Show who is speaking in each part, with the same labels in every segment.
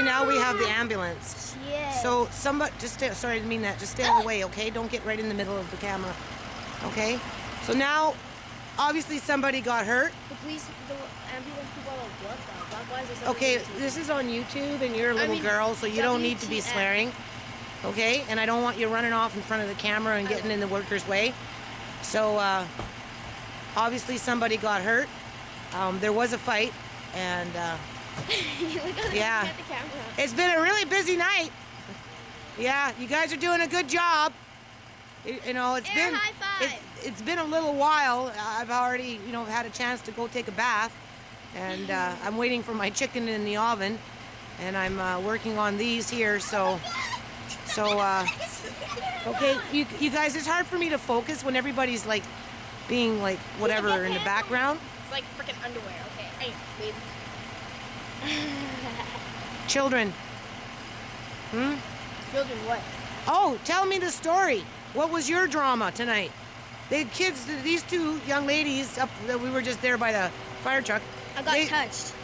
Speaker 1: Okay, now we have the ambulance.
Speaker 2: Yes.
Speaker 1: So somebody, just stay, sorry, I didn't mean that. Just stay away, okay? Don't get right in the middle of the camera, okay? So now, obviously somebody got hurt.
Speaker 2: The police, the ambulance people are like, what the fuck? Why is there somebody
Speaker 1: Okay,
Speaker 2: on YouTube?
Speaker 1: this is on YouTube and you're a little girl, so you don't need to be
Speaker 2: WTF.
Speaker 1: swearing, okay? And I don't want you running off in front of the camera and getting in the worker's way. So, obviously somebody got hurt. There was a fight, and yeah,
Speaker 2: at the camera.
Speaker 1: it's been a really busy night. Yeah, you guys are doing a good job. You know, it's
Speaker 2: Air
Speaker 1: been
Speaker 2: high five.
Speaker 1: it's been a little while. I've already, you know, had a chance to go take a bath, and I'm waiting for my chicken in the oven, and I'm working on these here. So okay, you guys, it's hard for me to focus when everybody's like being like whatever in the background.
Speaker 2: It's like freaking underwear. Okay, hey, baby.
Speaker 1: Children.
Speaker 2: Children, what?
Speaker 1: Oh, tell me the story. What was your drama tonight? The kids, these two young ladies up that we were just there by the fire truck.
Speaker 2: I got touched.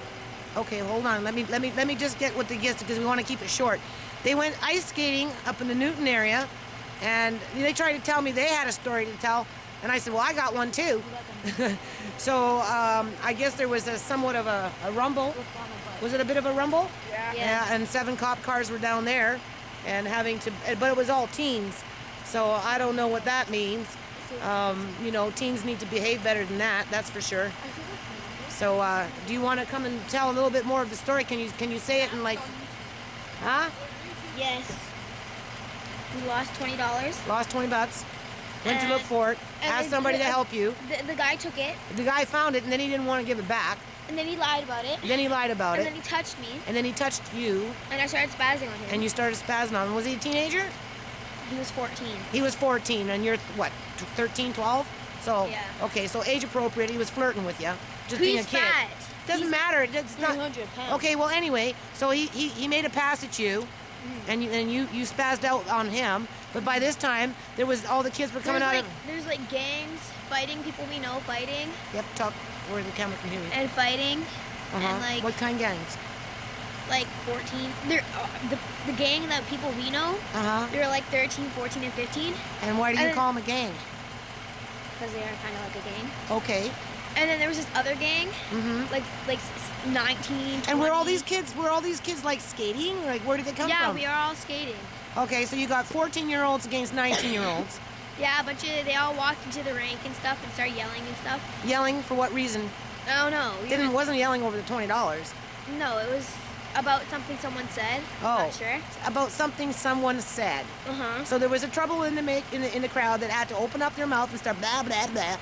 Speaker 1: Okay, hold on. Let me just get what the gist, because we want to keep it short. They went ice skating up in the Newton area, and they tried to tell me they had a story to tell, and I said, well, I got one too. So I guess there was somewhat of a rumble. Was it a bit of a rumble?
Speaker 2: Yeah.
Speaker 1: And 7 cop cars were down there, and having to, but it was all teens. So I don't know what that means. You know, teens need to behave better than that. That's for sure. So do you want to come and tell a little bit more of the story? Can you say it in like, huh?
Speaker 2: Yes. We lost $20.
Speaker 1: Lost $20. Went to look for it. Asked somebody to help you.
Speaker 2: The guy took it.
Speaker 1: The guy found it, and then he didn't want to give it back.
Speaker 2: And then he lied about it.
Speaker 1: Then he lied about
Speaker 2: And
Speaker 1: it.
Speaker 2: then he touched me.
Speaker 1: And then he touched you.
Speaker 2: And I started spazzing on him.
Speaker 1: And you started spazzing on him. Was he a teenager?
Speaker 2: He was 14.
Speaker 1: He was 14, and you're what, 13, 12? So
Speaker 2: Yeah.
Speaker 1: okay, so age appropriate. He was flirting with you, just being a
Speaker 2: He's
Speaker 1: kid.
Speaker 2: fat.
Speaker 1: Doesn't matter. It's not.
Speaker 2: 300 pounds.
Speaker 1: Okay, well anyway, so he made a pass at you, and you spazzed out on him. But by this time, there was all the kids were coming out.
Speaker 2: There's like gangs fighting, people we know fighting.
Speaker 1: You have to talk where the camera can hear you.
Speaker 2: And fighting. And like
Speaker 1: What kind of gangs?
Speaker 2: like 14. They're the gang that people we know. They were like 13, 14, and 15.
Speaker 1: And why do you call them a gang?
Speaker 2: Because they are kind of like a gang.
Speaker 1: Okay.
Speaker 2: And then there was this other gang, like 19. 20.
Speaker 1: And were all these kids like skating? Like where did they come from?
Speaker 2: Yeah, we are all skating.
Speaker 1: Okay, so you got 14-year-olds against 19-year-olds.
Speaker 2: Yeah, they all walked into the rink and stuff and started yelling and stuff.
Speaker 1: Yelling for what reason?
Speaker 2: I don't know.
Speaker 1: Wasn't yelling over the $20.
Speaker 2: No, it was about something someone said.
Speaker 1: Oh,
Speaker 2: Not sure.
Speaker 1: About something someone said. So there was a trouble in the crowd that had to open up their mouth and start blah blah blah.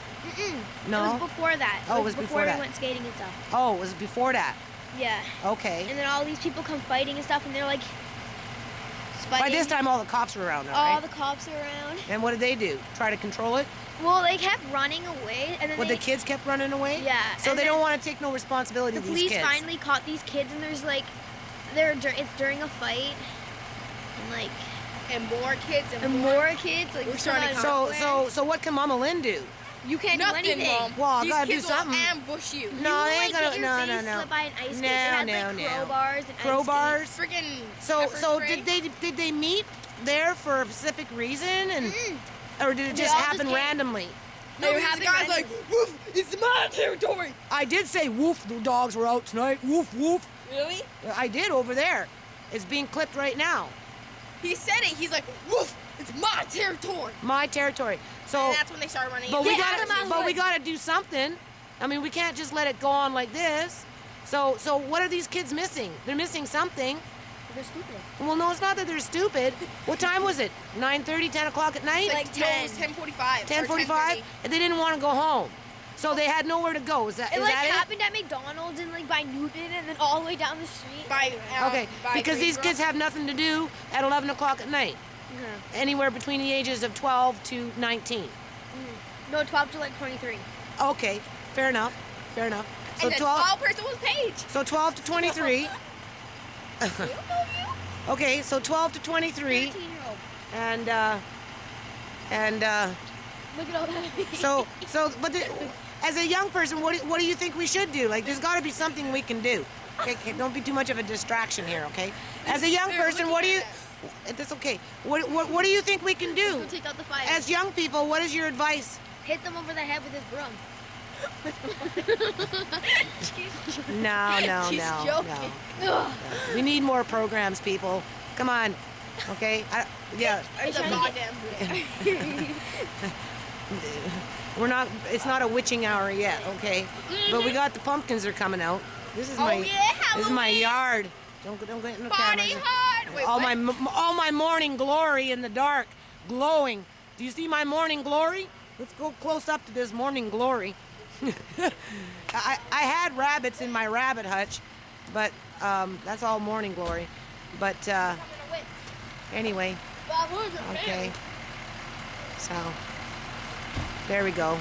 Speaker 1: No.
Speaker 2: It was before that.
Speaker 1: Oh, it was before that.
Speaker 2: we went skating and stuff.
Speaker 1: Oh, it was before that.
Speaker 2: Yeah.
Speaker 1: Okay.
Speaker 2: And then all these people come fighting and stuff, and they're like fighting.
Speaker 1: By this time, all the cops were around, though,
Speaker 2: all
Speaker 1: right?
Speaker 2: the cops are around.
Speaker 1: And what did they do? Try to control it?
Speaker 2: Well, they kept running away, and then
Speaker 1: The kids kept running away?
Speaker 2: Yeah.
Speaker 1: So
Speaker 2: and
Speaker 1: they
Speaker 2: then
Speaker 1: don't want to take no responsibility.
Speaker 2: The
Speaker 1: These
Speaker 2: police
Speaker 1: kids.
Speaker 2: finally caught these kids, and there's like, it's during a fight, and like,
Speaker 3: and more kids
Speaker 2: and more kids. Like,
Speaker 3: we're starting to
Speaker 1: So what can Mama Lynn do?
Speaker 2: You can't
Speaker 3: Nothing,
Speaker 2: do anything.
Speaker 3: Mom.
Speaker 1: Well, I
Speaker 3: These
Speaker 1: gotta do
Speaker 3: kids will
Speaker 1: something.
Speaker 3: ambush you.
Speaker 1: No, they ain't
Speaker 2: Like,
Speaker 1: gonna.
Speaker 2: get your face
Speaker 1: No.
Speaker 2: slit by an ice skate.
Speaker 1: No,
Speaker 2: It had,
Speaker 1: no,
Speaker 2: like,
Speaker 1: no.
Speaker 2: crowbars and
Speaker 1: Crowbars?
Speaker 2: ice
Speaker 3: Freaking
Speaker 1: So
Speaker 3: pepper spray.
Speaker 1: did they meet there for a specific reason, and or did it just
Speaker 2: all just
Speaker 1: happen
Speaker 2: came.
Speaker 1: randomly?
Speaker 3: No,
Speaker 2: were
Speaker 3: the
Speaker 2: having
Speaker 3: guy's
Speaker 2: random-
Speaker 3: like, woof, it's my territory.
Speaker 1: I did say woof. The dogs were out tonight. Woof woof.
Speaker 3: Really?
Speaker 1: I did over there. It's being clipped right now.
Speaker 3: He said it. He's like, woof, it's my territory.
Speaker 1: My territory. So,
Speaker 3: And that's when they started running.
Speaker 1: but we
Speaker 3: into
Speaker 1: got to do something. I mean, we can't just let it go on like this. So what are these kids missing? They're missing something.
Speaker 2: They're stupid.
Speaker 1: Well, no, it's not that they're stupid. What time was it? 9:30, 10 o'clock at night?
Speaker 3: Like
Speaker 2: Like 10.
Speaker 3: 10:45.
Speaker 1: 10:45, and they didn't want to go home, so they had nowhere to go. Is that
Speaker 2: It
Speaker 1: is
Speaker 2: like
Speaker 1: that
Speaker 2: happened at McDonald's and like by Newton and then all the way down the street.
Speaker 3: By,
Speaker 1: it? Okay,
Speaker 3: by
Speaker 1: because these
Speaker 3: Greensboro.
Speaker 1: kids have nothing to do at 11 o'clock at night. Anywhere between the ages of 12 to 19.
Speaker 2: No, 12 to like 23.
Speaker 1: Okay, fair enough. Fair enough. So
Speaker 3: And the
Speaker 1: 12.
Speaker 3: tall person was Paige.
Speaker 1: So 12 to 23. Okay, so 12 to 23,
Speaker 2: 13-year-old.
Speaker 1: and
Speaker 2: Look at all that.
Speaker 1: so but as a young person, what do you think we should do? Like, there's got to be something we can do. Okay, don't be too much of a distraction here, okay? As a young person, what do you... That's okay. What do you think we can do?
Speaker 2: Go take out the fire.
Speaker 1: As young people, what is your advice?
Speaker 2: Hit them over the head with his broom.
Speaker 1: No.
Speaker 3: She's joking.
Speaker 1: No. We need more programs, people. Come on. Okay? Yeah.
Speaker 3: It's a goddamn broom.
Speaker 1: We're not, it's not a witching hour yet, okay? But we got the pumpkins are coming out. This is my, this is my yard. Don't get in the
Speaker 3: Party
Speaker 1: camera.
Speaker 3: hard. Wait,
Speaker 1: all
Speaker 3: what?
Speaker 1: all my morning glory in the dark, glowing. Do you see my morning glory? Let's go close up to this morning glory. I had rabbits in my rabbit hutch, but that's all morning glory. But anyway, okay. So there we go.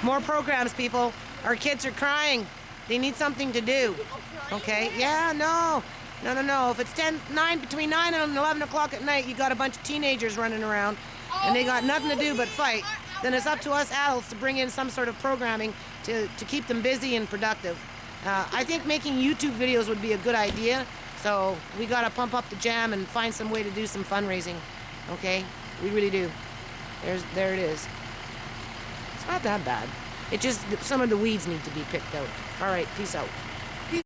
Speaker 1: More programs, people. Our kids are crying. They need something to do. Okay? Yeah, no. If it's between 9 and 11 o'clock at night, you got a bunch of teenagers running around, and they got nothing to do but fight, then it's up to us adults to bring in some sort of programming to keep them busy and productive. I think making YouTube videos would be a good idea, so we got to pump up the jam and find some way to do some fundraising. Okay? We really do. There it is. It's not that bad. It just, some of the weeds need to be picked out. All right, peace out.